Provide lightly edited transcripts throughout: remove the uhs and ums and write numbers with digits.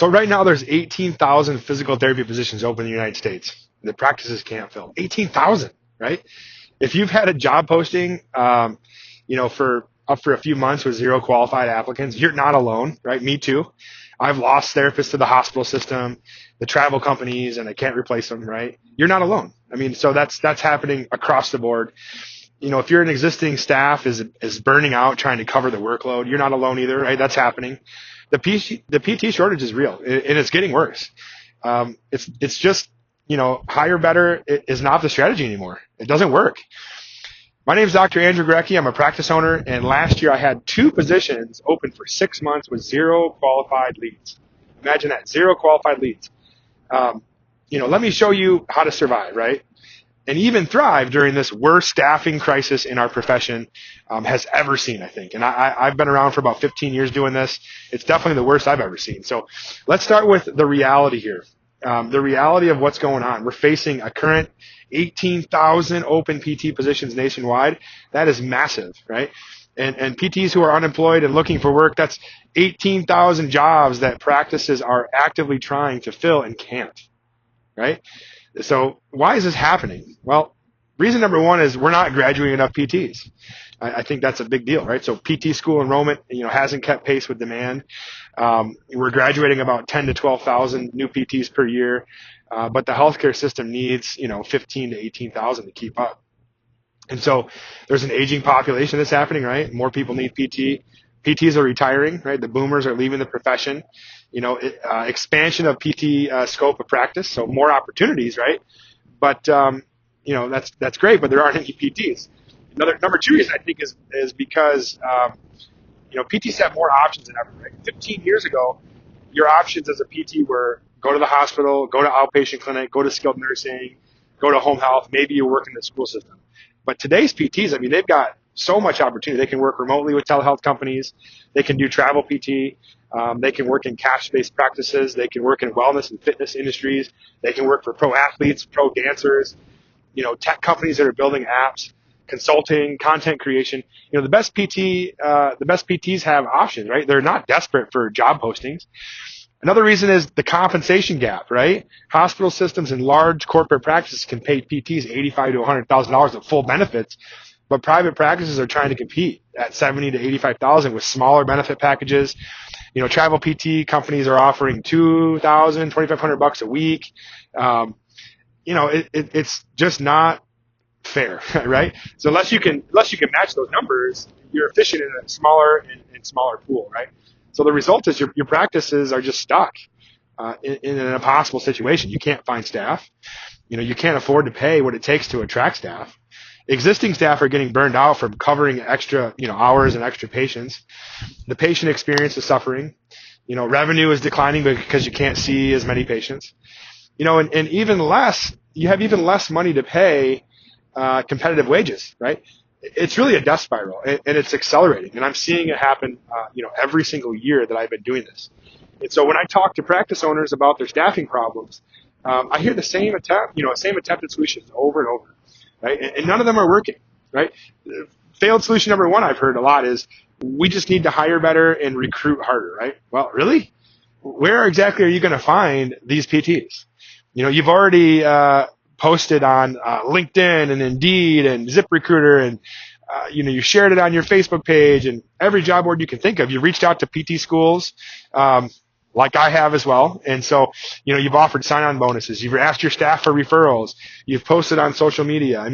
So right now there's 18,000 physical therapy positions open in the United States. The practices can't fill 18,000, right? If you've had a job posting, for a few months with zero qualified applicants, you're not alone, right? Me too. I've lost therapists to the hospital system, the travel companies, and I can't replace them, right? You're not alone. I mean, so that's happening across the board. If you're an existing staff is burning out trying to cover the workload, you're not alone either, right? That's happening. The PT shortage is real, and it's getting worse. It's just, higher, better is not the strategy anymore. It doesn't work. My name is Dr. Andrew Grecki. I'm a practice owner, and last year I had 2 positions open for 6 months with 0 qualified leads. Imagine that, 0 qualified leads. Let me show you how to survive, right? And even thrive during this worst staffing crisis in our profession has ever seen, I think. And I've been around for about 15 years doing this. It's definitely the worst I've ever seen. So let's start with the reality here. The reality of what's going on. We're facing a current 18,000 open PT positions nationwide. That is massive, right? And PTs who are unemployed and looking for work, that's 18,000 jobs that practices are actively trying to fill and can't, right? So why is this happening? Well, reason number one is we're not graduating enough PTs. I think that's a big deal, right? So PT school enrollment, hasn't kept pace with demand. We're graduating about 10 to 12,000 new PTs per year, but the healthcare system needs, 15 to 18,000 to keep up. And so there's an aging population that's happening, right? More people need PT. PTs are retiring, right? The boomers are leaving the profession. Expansion of PT scope of practice, so more opportunities, right? But that's great, but there aren't any PTs. Number 2 reason I think is because PTs have more options than ever. Right? 15 years ago, your options as a PT were go to the hospital, go to outpatient clinic, go to skilled nursing, go to home health. Maybe you work in the school system. But today's PTs, they've got so much opportunity. They can work remotely with telehealth companies. They can do travel PT. They can work in cash-based practices. They can work in wellness and fitness industries. They can work for pro athletes, pro dancers, tech companies that are building apps, consulting, content creation. The best PTs have options, right? They're not desperate for job postings. Another reason is the compensation gap, right? Hospital systems and large corporate practices can pay PTs $85,000 to $100,000 of full benefits, but private practices are trying to compete at $70,000 to $85,000 with smaller benefit packages. Travel PT companies are offering $2,000, $2,500 a week. It's just not fair, right? So unless you can match those numbers, you're efficient in a smaller and smaller pool, right? So the result is your practices are just stuck in an impossible situation. You can't find staff. You can't afford to pay what it takes to attract staff. Existing staff are getting burned out from covering extra, hours and extra patients. The patient experience is suffering. Revenue is declining because you can't see as many patients. And even less, you have even less money to pay competitive wages, right? It's really a death spiral, and it's accelerating. And I'm seeing it happen, every single year that I've been doing this. And so when I talk to practice owners about their staffing problems, I hear the same attempted solutions over and over, right? And none of them are working, right? Failed solution number one I've heard a lot is we just need to hire better and recruit harder, right? Well, really? Where exactly are you going to find these PTs? You've already posted on LinkedIn and Indeed and ZipRecruiter and you shared it on your Facebook page and every job board you can think of. You reached out to PT schools like I have as well. And so, you've offered sign-on bonuses. You've asked your staff for referrals. You've posted on social media.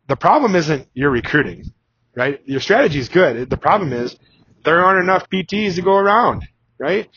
The problem isn't your recruiting, right? Your strategy is good. The problem is there aren't enough PTs to go around, right?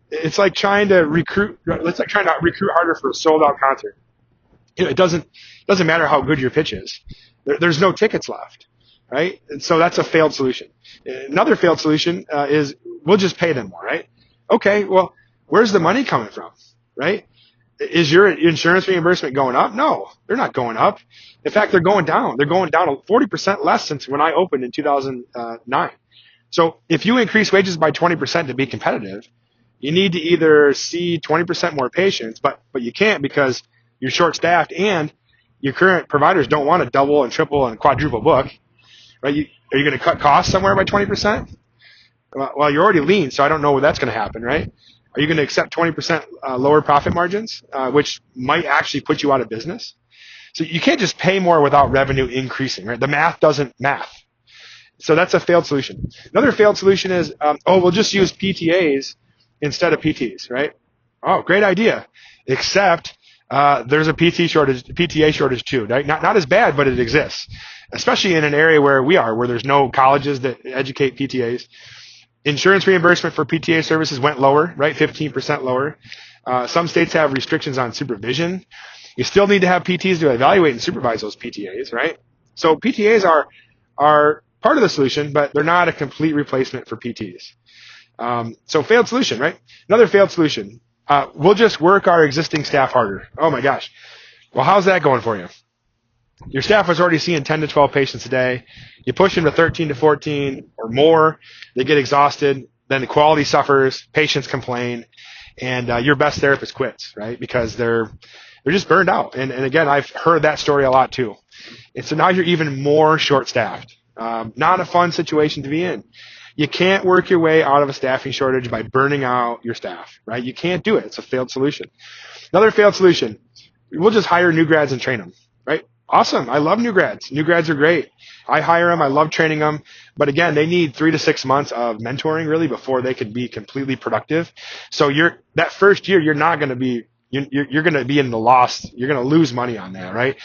It's like trying to recruit harder for a sold-out concert. It doesn't matter how good your pitch is. There's no tickets left, right? And so that's a failed solution. Another failed solution is we'll just pay them more, right? Okay, well, where's the money coming from, right? Is your insurance reimbursement going up? No, they're not going up. In fact, they're going down. They're going down 40% less since when I opened in 2009. So if you increase wages by 20% to be competitive, you need to either see 20% more patients, but you can't because you're short-staffed and your current providers don't want to double and triple and quadruple book, right? Are you going to cut costs somewhere by 20%? Well, you're already lean, so I don't know where that's going to happen, right? Are you going to accept 20% lower profit margins, which might actually put you out of business? So you can't just pay more without revenue increasing, right? The math doesn't math. So that's a failed solution. Another failed solution is, we'll just use PTAs instead of PTs, right? Oh, great idea. Except there's a PTA shortage too, right? Not as bad, but it exists, especially in an area where we are, where there's no colleges that educate PTAs. Insurance reimbursement for PTA services went lower, right? 15% lower. Some states have restrictions on supervision. You still need to have PTs to evaluate and supervise those PTAs, right? So PTAs are part of the solution, but they're not a complete replacement for PTs. So failed solution, right? Another failed solution. We'll just work our existing staff harder. Oh my gosh. Well, how's that going for you? Your staff is already seeing 10 to 12 patients a day. You push them to 13 to 14 or more. They get exhausted. Then the quality suffers. Patients complain. And your best therapist quits, right? Because they're just burned out. And again, I've heard that story a lot too. And so now you're even more short-staffed. Not a fun situation to be in. You can't work your way out of a staffing shortage by burning out your staff, right? You can't do it. It's a failed solution. Another failed solution. We'll just hire new grads and train them, right? Awesome. I love new grads. New grads are great. I hire them. I love training them. But again, they need 3 to 6 months of mentoring really before they can be completely productive. So that first year, you're not going to be, you're going to be in the loss. You're going to lose money on that, right?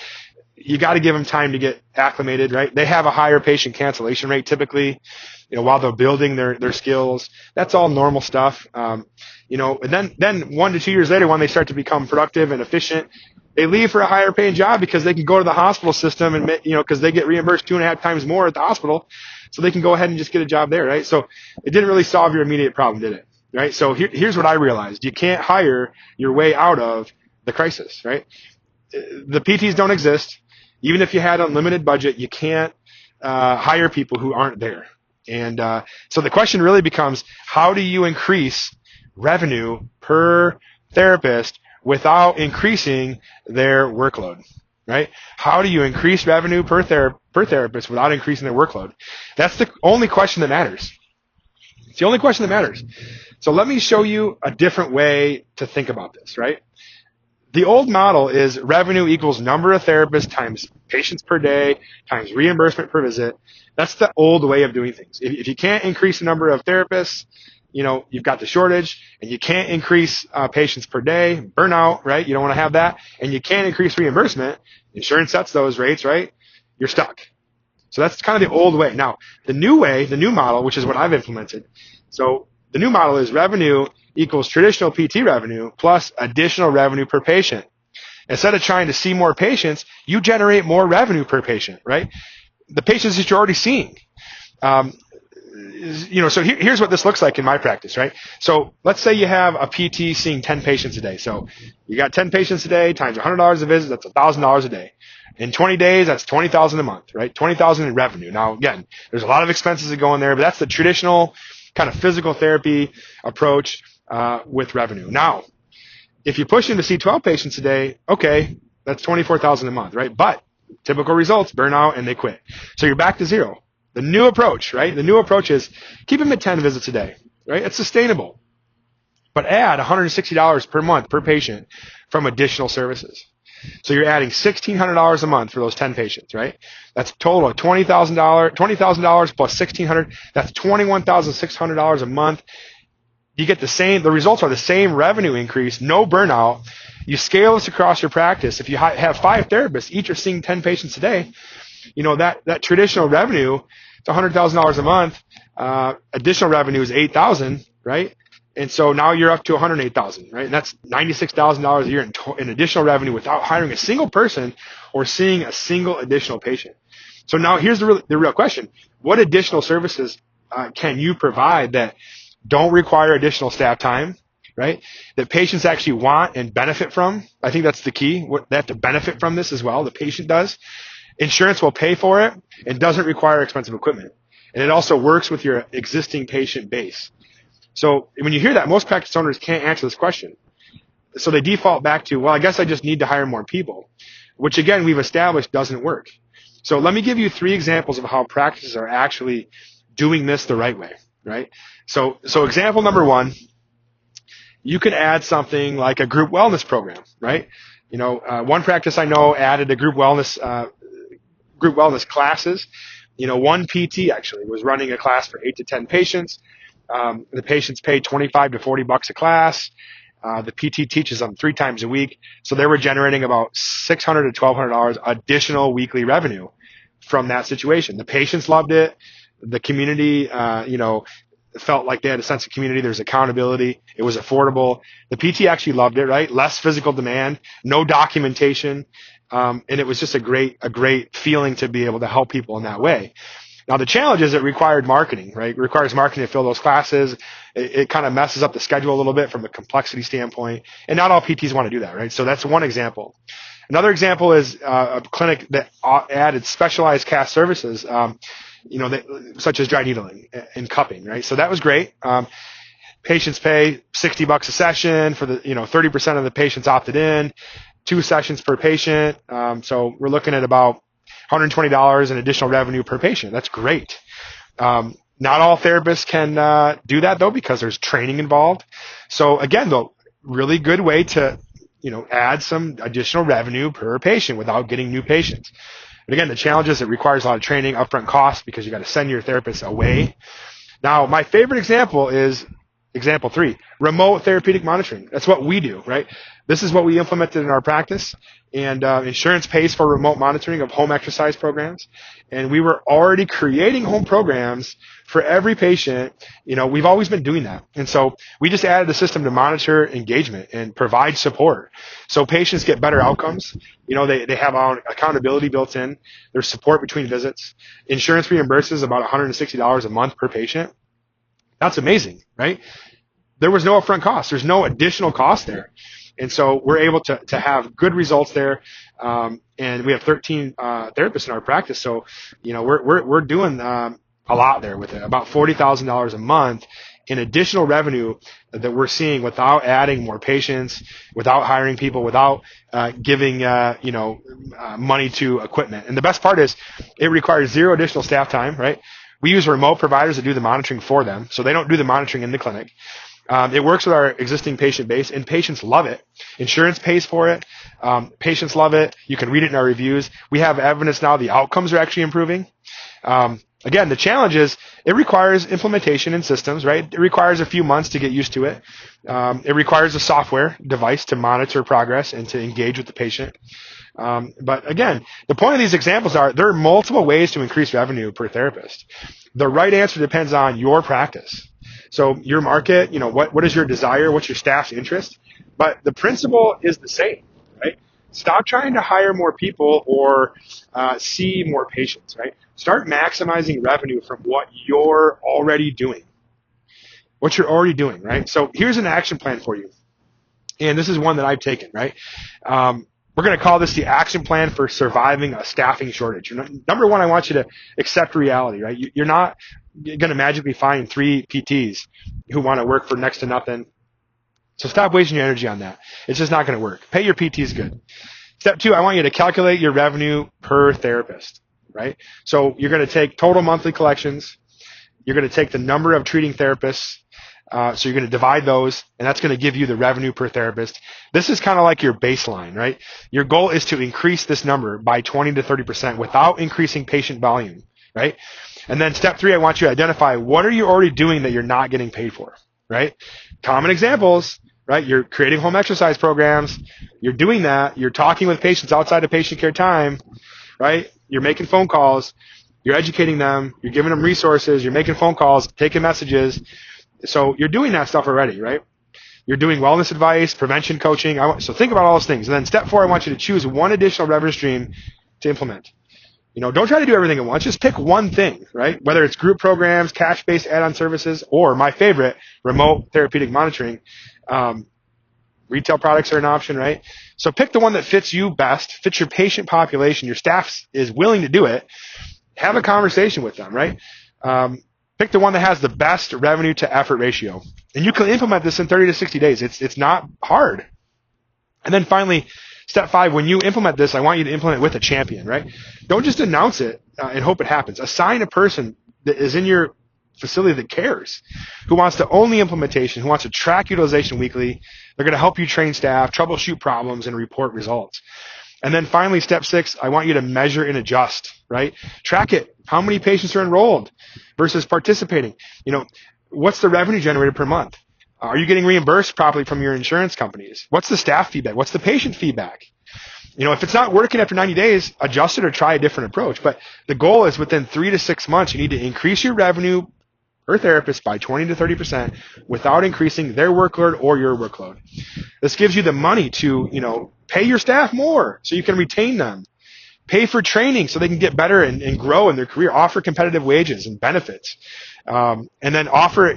You got to give them time to get acclimated, right? They have a higher patient cancellation rate typically, while they're building their skills. That's all normal stuff. And then 1 to 2 years later, when they start to become productive and efficient, they leave for a higher paying job because they can go to the hospital system and, because they get reimbursed 2.5 times more at the hospital. So they can go ahead and just get a job there, right? So it didn't really solve your immediate problem, did it? Right? So here's what I realized. You can't hire your way out of the crisis, right? The PTs don't exist. Even if you had unlimited budget, you can't hire people who aren't there. And so the question really becomes, how do you increase revenue per therapist without increasing their workload, right? How do you increase revenue per therapist without increasing their workload? That's the only question that matters. It's the only question that matters. So let me show you a different way to think about this, right? The old model is revenue equals number of therapists times patients per day times reimbursement per visit. That's the old way of doing things. If you can't increase the number of therapists, you've got the shortage, and you can't increase patients per day, burnout, right? You don't want to have that. And you can't increase reimbursement. Insurance sets those rates, right? You're stuck. So that's kind of the old way. Now, the new way, the new model, which is what I've implemented. So the new model is revenue equals traditional PT revenue plus additional revenue per patient. Instead of trying to see more patients, you generate more revenue per patient, right? The patients that you're already seeing. So here's what this looks like in my practice, right? So let's say you have a PT seeing 10 patients a day. So you got 10 patients a day times $100 a visit, that's $1,000 a day. In 20 days, that's $20,000 a month, right? $20,000 in revenue. Now, again, there's a lot of expenses that go in there, but that's the traditional kind of physical therapy approach with revenue. Now, if you push them to see 12 patients a day, okay, that's $24,000 a month, right? But typical results, burnout, and they quit. So you're back to zero. The new approach, right? The new approach is keep them at 10 visits a day, right? It's sustainable. But add $160 per month per patient from additional services. So you're adding $1,600 a month for those 10 patients, right? That's a total of $20,000 plus $1,600. That's $21,600 a month. You get the results are the same revenue increase, no burnout. You scale this across your practice. If you have 5 therapists, each are seeing 10 patients a day, that traditional revenue, it's $100,000 a month. Additional revenue is $8,000, right? And so now you're up to $108,000, right? And that's $96,000 a year in additional revenue without hiring a single person or seeing a single additional patient. So now here's the real question. What additional services can you provide that don't require additional staff time, right? That patients actually want and benefit from? I think that's the key. They have to benefit from this as well. The patient does. Insurance will pay for it and doesn't require expensive equipment. And it also works with your existing patient base. So when you hear that, most practice owners can't answer this question. So they default back to, well, I guess I just need to hire more people, which again, we've established doesn't work. So let me give you 3 examples of how practices are actually doing this the right way, right? So example number 1, you can add something like a group wellness program, right? One practice I know added a group wellness classes. One PT actually was running a class for 8 to 10 patients. The patients paid $25 to $40 a class. The PT teaches them 3 times a week. So they were generating about $600 to $1,200 additional weekly revenue from that situation. The patients loved it. The community, felt like they had a sense of community. There's accountability. It was affordable. The PT actually loved it, right? Less physical demand, no documentation. And it was just a great feeling to be able to help people in that way. Now, the challenge is it required marketing, right? It requires marketing to fill those classes. It kind of messes up the schedule a little bit from a complexity standpoint. And not all PTs want to do that, right? So that's one example. Another example is a clinic that added specialized cast services, such as dry needling and cupping, right? So that was great. Patients pay $60 a session for 30% of the patients opted in, 2 sessions per patient. So we're looking at about $120 in additional revenue per patient. That's great. Not all therapists can do that though, because there's training involved. So again, though, really good way to, add some additional revenue per patient without getting new patients. But again, the challenge is it requires a lot of training, upfront costs, because you got to send your therapist away. Now, my favorite example is example 3, remote therapeutic monitoring. That's what we do, right? This is what we implemented in our practice, and insurance pays for remote monitoring of home exercise programs. And we were already creating home programs for every patient. We've always been doing that. And so we just added a system to monitor engagement and provide support. So patients get better outcomes. They have accountability built in. There's support between visits. Insurance reimburses about $160 a month per patient. That's amazing, right? There was no upfront cost. There's no additional cost there. And so we're able to have good results there. And we have 13 therapists in our practice. So, we're doing a lot there with it, about $40,000 a month in additional revenue that we're seeing without adding more patients, without hiring people, without giving, money to equipment. And the best part is it requires 0 additional staff time, right? We use remote providers to do the monitoring for them. So they don't do the monitoring in the clinic. It works with our existing patient base, and patients love it. Insurance pays for it. Patients love it. You can read it in our reviews. We have evidence now the outcomes are actually improving. Again, the challenge is it requires implementation in systems, right? It requires a few months to get used to it. It requires a software device to monitor progress and to engage with the patient. But again, the point of these examples are there are multiple ways to increase revenue per therapist. The right answer depends on your practice. So your market, what is your desire? What's your staff's interest? But the principle is the same, right? Stop trying to hire more people or see more patients, right? Start maximizing revenue from what you're already doing. What you're already doing, right? So here's an action plan for you. And this is one that I've taken, right? We're going to call this the action plan for surviving a staffing shortage. Number one, I want you to accept reality, right? You're not going to magically find 3 PTs who want to work for next to nothing. So stop wasting your energy on that. It's just not going to work. Pay your PTs good. Step 2, I want you to calculate your revenue per therapist, right? So you're going to take total monthly collections. You're going to take the number of treating therapists. So you're going to divide those, and that's going to give you the revenue per therapist. This is kind of like your baseline, right? Your goal is to increase this number by 20 to 30% without increasing patient volume, right? And then step 3, I want you to identify what are you already doing that you're not getting paid for, right? Common examples, right? You're creating home exercise programs. You're doing that. You're talking with patients outside of patient care time, right? You're making phone calls. You're educating them. You're giving them resources. You're making phone calls, taking messages. So you're doing that stuff already, right? You're doing wellness advice, prevention coaching. So think about all those things. And then step 4, I want you to choose one additional revenue stream to implement. Don't try to do everything at once. Just pick one thing, right? Whether it's group programs, cash-based add-on services, or my favorite, remote therapeutic monitoring. Retail products are an option, right? So pick the one that fits you best, fits your patient population. Your staff is willing to do it. Have a conversation with them, right? Pick the one that has the best revenue to effort ratio. And you can implement this in 30 to 60 days. It's not hard. And then finally, step 5, when you implement this, I want you to implement it with a champion, right? Don't just announce it and hope it happens. Assign a person that is in your facility that cares, who wants to own the implementation, who wants to track utilization weekly. They're going to help you train staff, troubleshoot problems, and report results. And then finally, step 6, I want you to measure and adjust, right? Track it. How many patients are enrolled versus participating? What's the revenue generated per month? Are you getting reimbursed properly from your insurance companies? What's the staff feedback? What's the patient feedback? If it's not working after 90 days, adjust it or try a different approach. But the goal is within 3 to 6 months, you need to increase your revenue per therapist by 20 to 30% without increasing their workload or your workload. This gives you the money to, pay your staff more so you can retain them. Pay for training so they can get better and grow in their career. Offer competitive wages and benefits. And then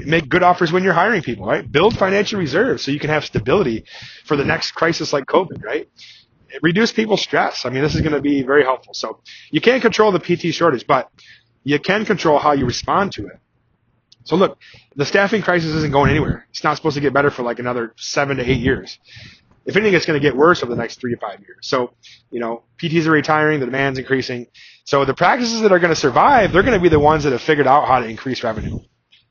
make good offers when you're hiring people, right? Build financial reserves so you can have stability for the next crisis like COVID, right? Reduce people's stress. This is going to be very helpful. So you can't control the PT shortage, but you can control how you respond to it. So look, the staffing crisis isn't going anywhere. It's not supposed to get better for like another 7 to 8 years. If anything, it's going to get worse over the next 3 to 5 years. So, PTs are retiring, the demand's increasing. So the practices that are going to survive, they're going to be the ones that have figured out how to increase revenue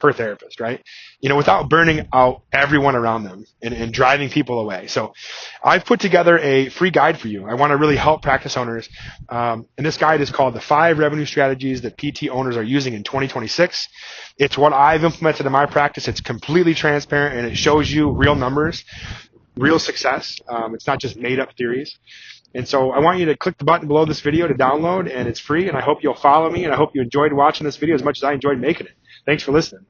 per therapist, right? Without burning out everyone around them and driving people away. So I've put together a free guide for you. I want to really help practice owners. And this guide is called the 5 Revenue Strategies that PT owners are using in 2026. It's what I've implemented in my practice. It's completely transparent and it shows you real numbers, real success. It's not just made up theories. And so I want you to click the button below this video to download, and it's free. And I hope you'll follow me, and I hope you enjoyed watching this video as much as I enjoyed making it. Thanks for listening.